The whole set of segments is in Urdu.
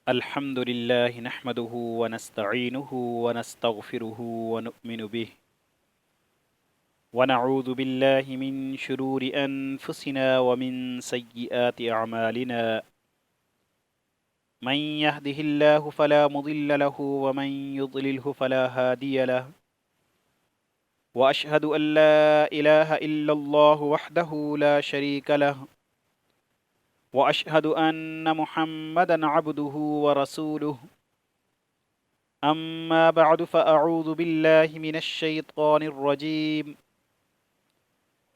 الحمد لله نحمده ونستعينه ونستغفره ونؤمن به ونعوذ بالله من شرور أنفسنا ومن سيئات أعمالنا من يهده الله فلا مضل له ومن يضلله فلا هادي له وأشهد أن لا إله إلا الله وحده لا شريك له وأشهد أن محمدا عبده ورسوله أما بعد فأعوذ بالله من الشيطان الرجيم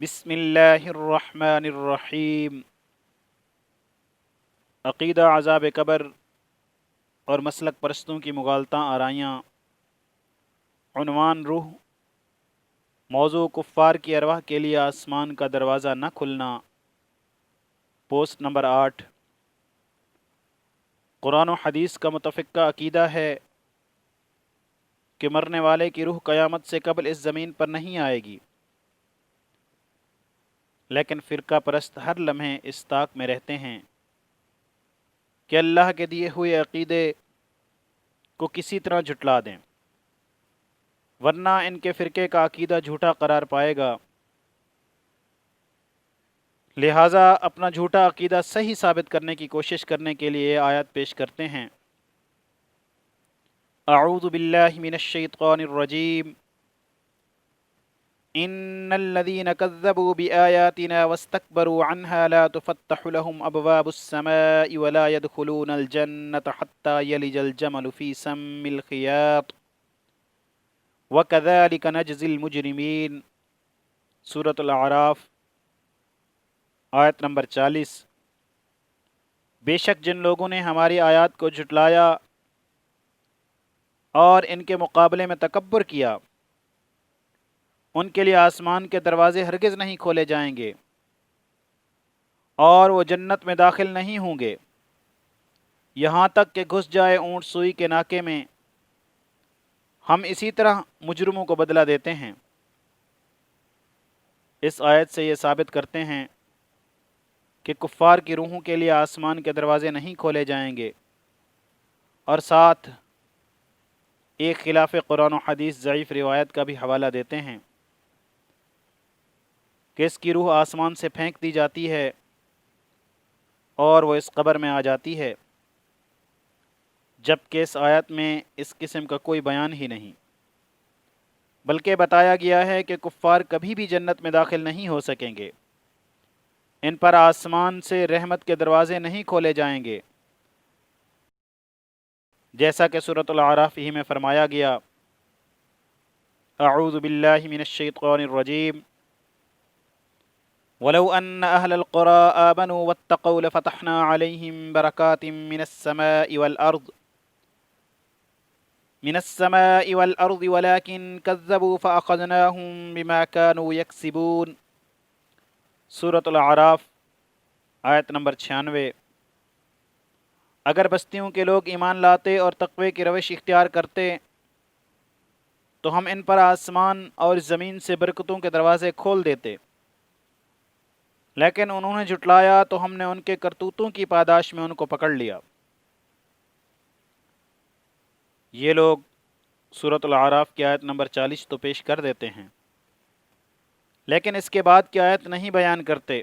بسم اللہ الرحمن الرحیم۔ عقیدہ عذاب قبر اور مسلک پرستوں کی مغالطہ آرائیاں، عنوان روح، موضوع کفار کی ارواح کے لیے آسمان کا دروازہ نہ کھلنا، پوسٹ نمبر 8۔ قرآن و حدیث کا متفقہ عقیدہ ہے کہ مرنے والے کی روح قیامت سے قبل اس زمین پر نہیں آئے گی، لیکن فرقہ پرست ہر لمحے اس طاق میں رہتے ہیں کہ اللہ کے دیے ہوئے عقیدے کو کسی طرح جھٹلا دیں، ورنہ ان کے فرقے کا عقیدہ جھوٹا قرار پائے گا۔ لہٰذا اپنا جھوٹا عقیدہ صحیح ثابت کرنے کی کوشش کرنے کے لیے یہ آیت پیش کرتے ہیں۔ اعوذ باللہ من الشیطان الرجیم، ان الذين كذبوا بآياتنا واستكبروا عنها لا تفتح لهم ابواب السماء ولا يدخلون الجنة حتى يلج الجمل في سم الخياط وكذلك نجزي المجرمين، سورۃ الاعراف، آیت نمبر 40۔ بے شک جن لوگوں نے ہماری آیات کو جھٹلایا اور ان کے مقابلے میں تکبر کیا، ان کے لیے آسمان کے دروازے ہرگز نہیں کھولے جائیں گے اور وہ جنت میں داخل نہیں ہوں گے یہاں تک کہ گھس جائے اونٹ سوئی کے ناکے میں۔ ہم اسی طرح مجرموں کو بدلہ دیتے ہیں۔ اس آیت سے یہ ثابت کرتے ہیں کہ کفار کی روحوں کے لیے آسمان کے دروازے نہیں کھولے جائیں گے، اور ساتھ ایک خلاف قرآن و حدیث ضعیف روایت کا بھی حوالہ دیتے ہیں کہ اس کی روح آسمان سے پھینک دی جاتی ہے اور وہ اس قبر میں آ جاتی ہے، جبکہ اس آیت میں اس قسم کا کوئی بیان ہی نہیں، بلکہ بتایا گیا ہے کہ کفار کبھی بھی جنت میں داخل نہیں ہو سکیں گے، ان پر آسمان سے رحمت کے دروازے نہیں کھولے جائیں گے، جیسا کہ سورۃ الاعراف ہی میں فرمایا گیا۔ اعوذ باللہ من الشیطان الرجیم، وَلَوْ أَنَّ أَهْلَ الْقُرَىٰ آمَنُوا وَاتَّقَوْا لَفَتَحْنَا عَلَيْهِمْ بَرَكَاتٍ مِّنَ السَّمَاءِ وَالْأَرْضِ وَلَٰكِن كَذَّبُوا فَأَخَذْنَاهُم بِمَا كَانُوا يَكْسِبُونَ، سورۃ الاعراف، آیت نمبر 96۔ اگر بستیوں کے لوگ ایمان لاتے اور تقوی کی روش اختیار کرتے تو ہم ان پر آسمان اور زمین سے برکتوں کے دروازے کھول دیتے، لیکن انہوں نے جھٹلایا تو ہم نے ان کے کرتوتوں کی پاداش میں ان کو پکڑ لیا۔ یہ لوگ سورۃ الاعراف کی آیت نمبر 40 تو پیش کر دیتے ہیں، لیکن اس کے بعد کی آیت نہیں بیان کرتے،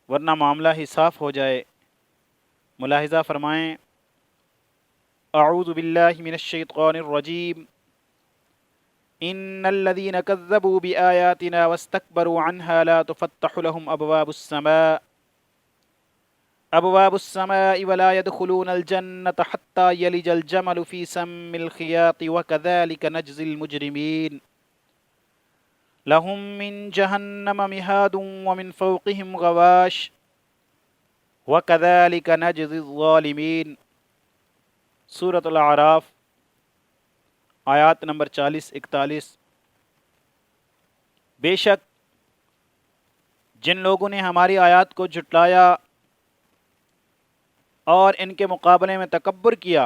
ورنہ معاملہ ہی صاف ہو جائے۔ ملاحظہ فرمائیں، اعوذ باللہ من الشیطان الرجیم، ان الذين كذبوا بآياتنا واستكبروا عنها لا تفتح لهم ابواب السماء ولا يدخلون الجنة حتى يلج الجمل في سم الخياط وكذلك نجزي المجرمين، لهم من جهنم مهاد ومن فوقهم غواش وكذلك نجزي الظالمين، سورۃ الاعراف، آیات نمبر 40-41۔ بے شک جن لوگوں نے ہماری آیات کو جھٹلایا اور ان کے مقابلے میں تکبر کیا،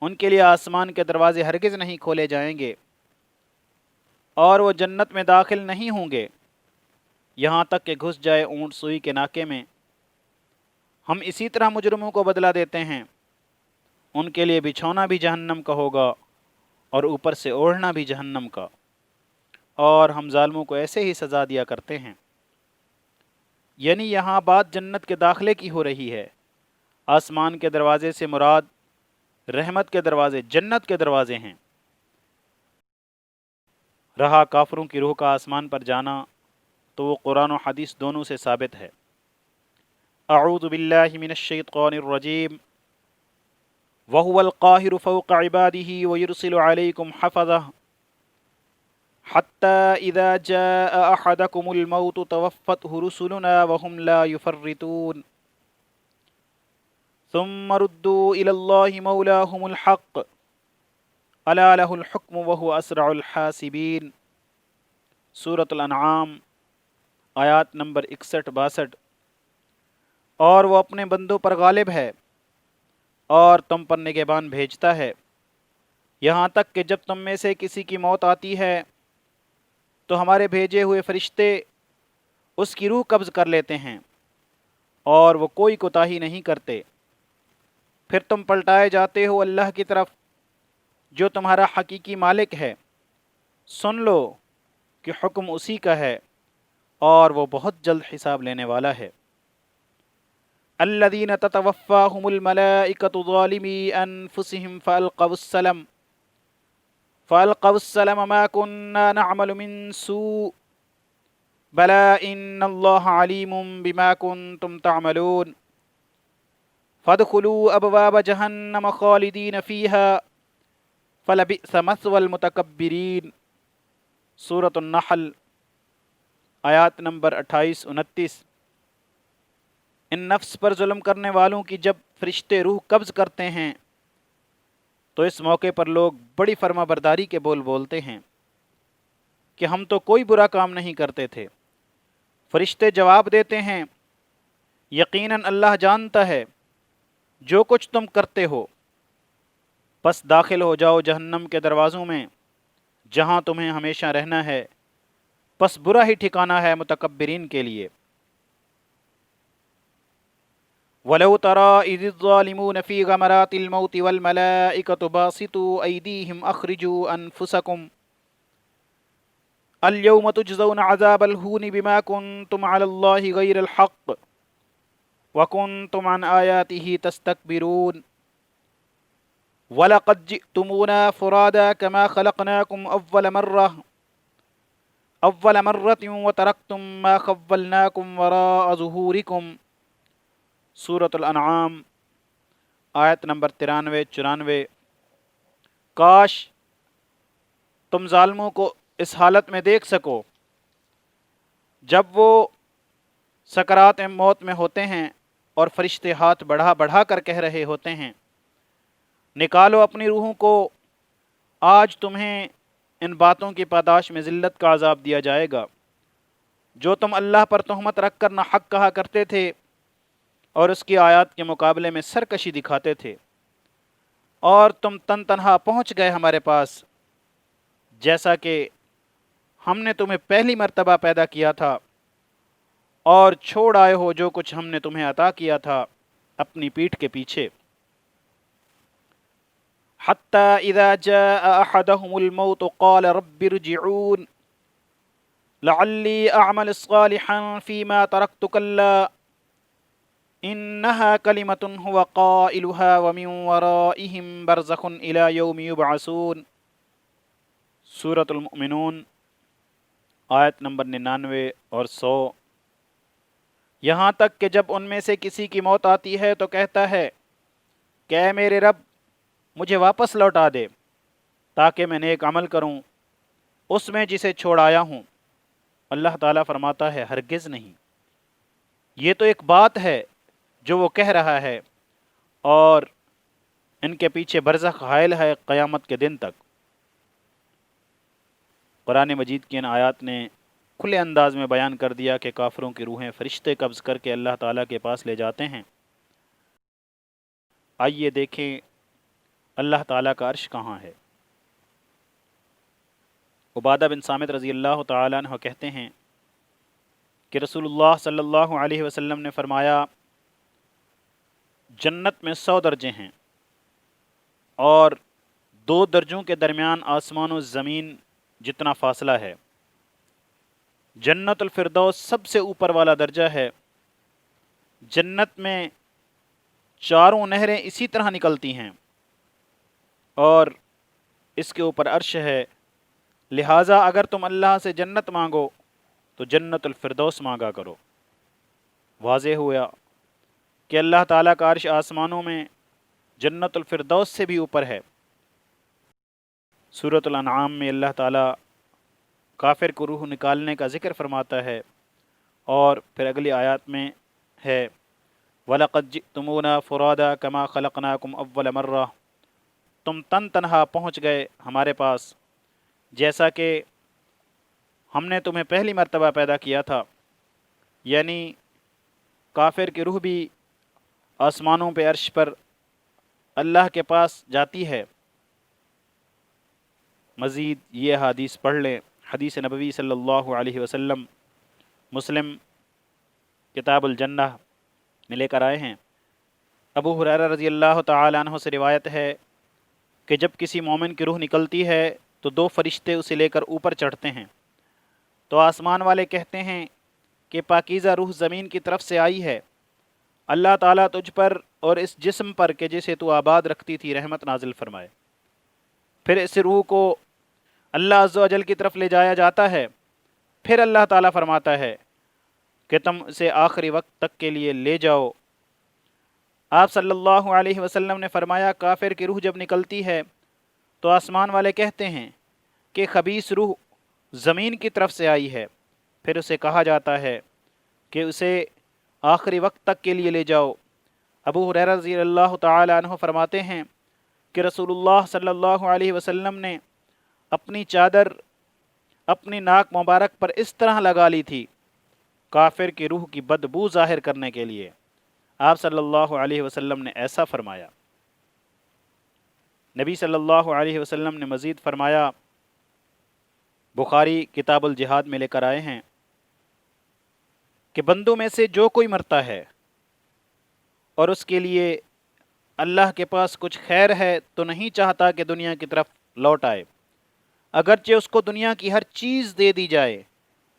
ان کے لیے آسمان کے دروازے ہرگز نہیں کھولے جائیں گے اور وہ جنت میں داخل نہیں ہوں گے یہاں تک کہ گھس جائے اونٹ سوئی کے ناکے میں۔ ہم اسی طرح مجرموں کو بدلہ دیتے ہیں، ان کے لیے بچھونا بھی جہنم کا ہوگا اور اوپر سے اوڑھنا بھی جہنم کا، اور ہم ظالموں کو ایسے ہی سزا دیا کرتے ہیں۔ یعنی یہاں بات جنت کے داخلے کی ہو رہی ہے۔ آسمان کے دروازے سے مراد رحمت کے دروازے، جنت کے دروازے ہیں۔ رہا کافروں کی روح کا آسمان پر جانا، تو وہ قرآن و حدیث دونوں سے ثابت ہے۔ اعوذ باللہ من الشیطان الرجیم وَهُوَ الْقَاهِرُ فَوْقَ عِبَادِهِ وَيُرْسِلُ عَلَيْكُمْ حَفَظَةً حَتَّى إِذَا جَاءَ أَحَدَكُمُ الْمَوْتُ تَوَفَّتْهُ رُسُلُنَا وَهُمْ لَا يُفَرِّطُونَ ثُمَّ رُدُّوا إِلَى اللَّهِ مَوْلَاهُمُ الْحَقِّ أَلَا لَهُ الْحُكْمُ وَهُوَ أَسْرَعُ الْحَاسِبِينَ۔ سورۃ الانعام آیات نمبر 61-62۔ اور وہ اپنے بندوں پر غالب ہے اور تم پر نگہبان بھیجتا ہے، یہاں تک کہ جب تم میں سے کسی کی موت آتی ہے تو ہمارے بھیجے ہوئے فرشتے اس کی روح قبض کر لیتے ہیں، اور وہ کوئی کوتاہی نہیں کرتے۔ پھر تم پلٹائے جاتے ہو اللہ کی طرف جو تمہارا حقیقی مالک ہے۔ سن لو کہ حکم اسی کا ہے، اور وہ بہت جلد حساب لینے والا ہے۔ الذین تتوفاہم الملائکۃ ظالمی انفسہم فالقوا السلم ما كنا نعمل من سوء بلى ان اللہ علیم بما کنتم تعملون فادخلوا ابواب جہنم خالدین فیہا فلبئس مثوى المتکبرین۔ سورۃ النحل آیات نمبر 28-29۔ ان نفس پر ظلم کرنے والوں کی جب فرشتے روح قبض کرتے ہیں تو اس موقع پر لوگ بڑی فرما برداری کے بول بولتے ہیں کہ ہم تو کوئی برا کام نہیں کرتے تھے۔ فرشتے جواب دیتے ہیں، یقیناً اللہ جانتا ہے جو کچھ تم کرتے ہو، پس داخل ہو جاؤ جہنم کے دروازوں میں جہاں تمہیں ہمیشہ رہنا ہے، پس برا ہی ٹھکانہ ہے متکبرین کے لیے۔ وَلَوْ تَرَىٰ إِذِ الظَّالِمُونَ فِي غَمَرَاتِ الْمَوْتِ وَالْمَلَائِكَةُ بَاسِطُو أَيْدِيهِمْ أَخْرِجُوا أَنفُسَكُمْ الْيَوْمَ تُجْزَوْنَ عَذَابَ الْهُونِ بِمَا كُنتُمْ عَلَى اللَّهِ غَيْرَ الْحَقِّ وَكُنتُمْ عَنْ آيَاتِهِ تَسْتَكْبِرُونَ وَلَقَدْ جِئْتُمُونَا فُرَادَىٰ كَمَا خَلَقْنَاكُمْ أَوَّلَ مَرَّةٍ وَتَرَكْتُم مَّا خَوَّلْنَاكُمْ وَرَاءَ ظُهُورِكُمْ۔ سورۃ الانعام آیت نمبر 93-94۔ کاش تم ظالموں کو اس حالت میں دیکھ سکو جب وہ سکرات موت میں ہوتے ہیں اور فرشتے ہاتھ بڑھا بڑھا کر کہہ رہے ہوتے ہیں، نکالو اپنی روحوں کو، آج تمہیں ان باتوں کی پاداش میں ذلت کا عذاب دیا جائے گا جو تم اللہ پر تہمت رکھ کر ناحق کہا کرتے تھے اور اس کی آیات کے مقابلے میں سرکشی دکھاتے تھے، اور تم تن تنہا پہنچ گئے ہمارے پاس جیسا کہ ہم نے تمہیں پہلی مرتبہ پیدا کیا تھا، اور چھوڑ آئے ہو جو کچھ ہم نے تمہیں عطا کیا تھا اپنی پیٹھ کے پیچھے۔ حَتَّى إِذَا جَاءَ أَحَدَهُمُ الْمَوْتُ قَالَ رَبِّ ارْجِعُونِ لَعَلِّي أَعْمَلُ صَالِحًا فِيمَا تَرَكْتُ كَلَّا إِنَّهَا كَلِمَةٌ هُوَ قَائِلُهَا وَمِن وَرَائِهِمْ بَرْزَخٌ إِلَى يَوْمِ يُبْعَثُونَ۔ سورۃ المؤمنون آیت نمبر 99 اور 100۔ یہاں تک کہ جب ان میں سے کسی کی موت آتی ہے تو کہتا ہے کہ اے میرے رب مجھے واپس لوٹا دے تاکہ میں نیک عمل کروں اس میں جسے چھوڑ آیا ہوں۔ اللہ تعالیٰ فرماتا ہے ہرگز نہیں، یہ تو ایک بات ہے جو وہ کہہ رہا ہے، اور ان کے پیچھے برزخ حائل ہے قیامت کے دن تک۔ قرآن مجید کی ان آیات نے کھلے انداز میں بیان کر دیا کہ کافروں کی روحیں فرشتے قبض کر کے اللہ تعالیٰ کے پاس لے جاتے ہیں۔ آئیے دیکھیں اللہ تعالیٰ کا عرش کہاں ہے۔ عبادہ بن صامت رضی اللہ تعالیٰ عنہ کہتے ہیں کہ رسول اللہ صلی اللہ علیہ وسلم نے فرمایا جنت میں 100 درجے ہیں، اور 2 درجوں کے درمیان آسمان و زمین جتنا فاصلہ ہے۔ جنت الفردوس سب سے اوپر والا درجہ ہے۔ جنت میں چاروں نہریں اسی طرح نکلتی ہیں، اور اس کے اوپر عرش ہے۔ لہٰذا اگر تم اللہ سے جنت مانگو تو جنت الفردوس مانگا کرو۔ واضح ہوا کہ اللہ تعالیٰ کا عرش آسمانوں میں جنت الفردوس سے بھی اوپر ہے۔ سورۃ الانعام میں اللہ تعالیٰ کافر کو روح نکالنے کا ذکر فرماتا ہے، اور پھر اگلی آیات میں ہے وَلَقَدْ جِئْتُمُونَا فُرَادَا كَمَا خَلَقْنَاكُمْ أَوَّلَ مَرَّةٍ، تم تن تنہا پہنچ گئے ہمارے پاس جیسا کہ ہم نے تمہیں پہلی مرتبہ پیدا کیا تھا۔ یعنی کافر کی روح بھی آسمانوں پہ عرش پر اللہ کے پاس جاتی ہے۔ مزید یہ حدیث پڑھ لیں، حدیث نبوی صلی اللہ علیہ وسلم مسلم کتاب الجنہ میں لے کر آئے ہیں۔ ابو ہریرہ رضی اللہ تعالی عنہ سے روایت ہے کہ جب کسی مومن کی روح نکلتی ہے تو 2 فرشتے اسے لے کر اوپر چڑھتے ہیں، تو آسمان والے کہتے ہیں کہ پاکیزہ روح زمین کی طرف سے آئی ہے، اللہ تعالیٰ تجھ پر اور اس جسم پر کہ جسے تو آباد رکھتی تھی رحمت نازل فرمائے۔ پھر اس روح کو اللہ عز و جل کی طرف لے جایا جاتا ہے۔ پھر اللہ تعالیٰ فرماتا ہے کہ تم اسے آخری وقت تک کے لیے لے جاؤ۔ آپ صلی اللہ علیہ وسلم نے فرمایا کافر کی روح جب نکلتی ہے تو آسمان والے کہتے ہیں کہ خبیث روح زمین کی طرف سے آئی ہے۔ پھر اسے کہا جاتا ہے کہ اسے آخری وقت تک کے لیے لے جاؤ۔ ابو ہریرہ رضی اللہ تعالی عنہ فرماتے ہیں کہ رسول اللہ صلی اللہ علیہ وسلم نے اپنی چادر اپنی ناک مبارک پر اس طرح لگا لی تھی کافر کی روح کی بدبو ظاہر کرنے کے لیے۔ آپ صلی اللہ علیہ وسلم نے ایسا فرمایا۔ نبی صلی اللہ علیہ وسلم نے مزید فرمایا، بخاری کتاب الجہاد میں لے کر آئے ہیں کہ بندوں میں سے جو کوئی مرتا ہے اور اس کے لیے اللہ کے پاس کچھ خیر ہے تو نہیں چاہتا کہ دنیا کی طرف لوٹ آئے، اگرچہ اس کو دنیا کی ہر چیز دے دی جائے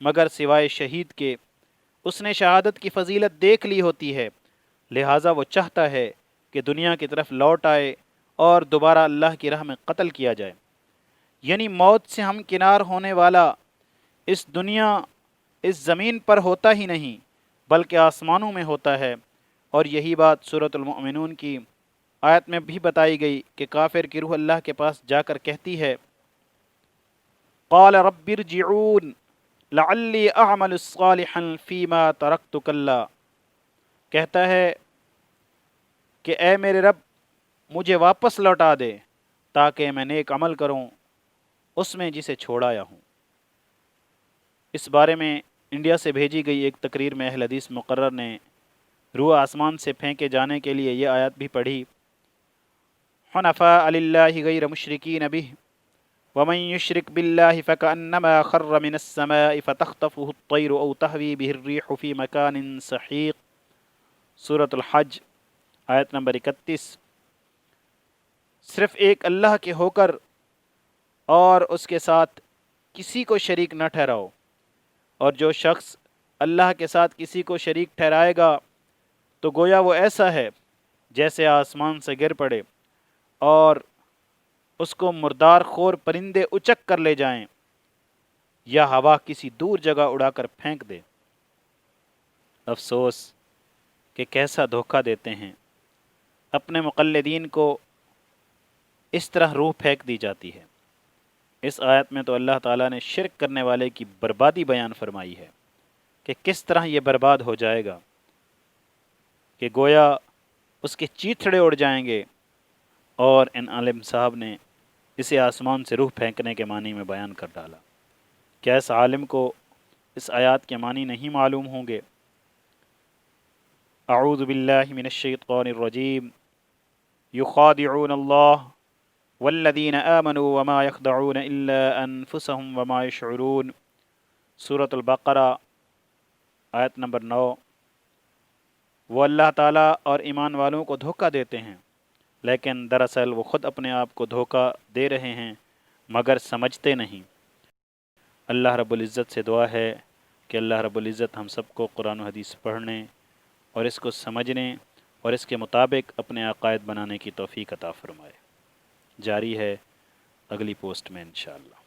مگر سوائے شہید کے۔ اس نے شہادت کی فضیلت دیکھ لی ہوتی ہے، لہٰذا وہ چاہتا ہے کہ دنیا کی طرف لوٹ آئے اور دوبارہ اللہ کی راہ میں قتل کیا جائے۔ یعنی موت سے ہمکنار ہونے والا اس دنیا اس زمین پر ہوتا ہی نہیں بلکہ آسمانوں میں ہوتا ہے۔ اور یہی بات سورۃ المؤمنون کی آیت میں بھی بتائی گئی کہ کافر کی روح اللہ کے پاس جا کر کہتی ہے قال رب ارجعون لعلی اعمل صالحا فیما ترکت کلا، کہتا ہے کہ اے میرے رب مجھے واپس لوٹا دے تاکہ میں نیک عمل کروں اس میں جسے چھوڑایا ہوں۔ اس بارے میں انڈیا سے بھیجی گئی ایک تقریر میں اہل حدیث مقرر نے روح آسمان سے پھینکے جانے کے لیے یہ آیت بھی پڑھی، حنفاء للہ غیر مشرکین بہ ومن یشرک باللہ فکأنما خر من السماء فتخطفه الطیر او تہوی بہ الریح فی مکان سحیق، سورۃ الحج آیت نمبر 31۔ صرف ایک اللہ کے ہو کر اور اس کے ساتھ کسی کو شریک نہ ٹھہراؤ، اور جو شخص اللہ کے ساتھ کسی کو شریک ٹھہرائے گا تو گویا وہ ایسا ہے جیسے آسمان سے گر پڑے اور اس کو مردار خور پرندے اچک کر لے جائیں یا ہوا کسی دور جگہ اڑا کر پھینک دے۔ افسوس کہ کیسا دھوکہ دیتے ہیں، اپنے مقلدین کو اس طرح روح پھینک دی جاتی ہے۔ اس آیت میں تو اللہ تعالیٰ نے شرک کرنے والے کی بربادی بیان فرمائی ہے کہ کس طرح یہ برباد ہو جائے گا، کہ گویا اس کے چیتھڑے اڑ جائیں گے، اور ان عالم صاحب نے اسے آسمان سے روح پھینکنے کے معنی میں بیان کر ڈالا۔ کیا اس عالم کو اس آیات کے معنی نہیں معلوم ہوں گے؟ اعوذ باللہ من الشیطان الرجیم، یخادعون اللہ والذین آمنوا وما یخدعون الا انفسهم وما یشعرون، سورۃ البقرہ آیت نمبر 9۔ وہ اللہ تعالیٰ اور ایمان والوں کو دھوکہ دیتے ہیں، لیکن دراصل وہ خود اپنے آپ کو دھوکہ دے رہے ہیں مگر سمجھتے نہیں۔ اللہ رب العزت سے دعا ہے کہ اللہ رب العزت ہم سب کو قرآن و حدیث پڑھنے اور اس کو سمجھنے اور اس کے مطابق اپنے عقائد بنانے کی توفیق عطا فرمائے۔ جاری ہے اگلی پوسٹ میں انشاءاللہ۔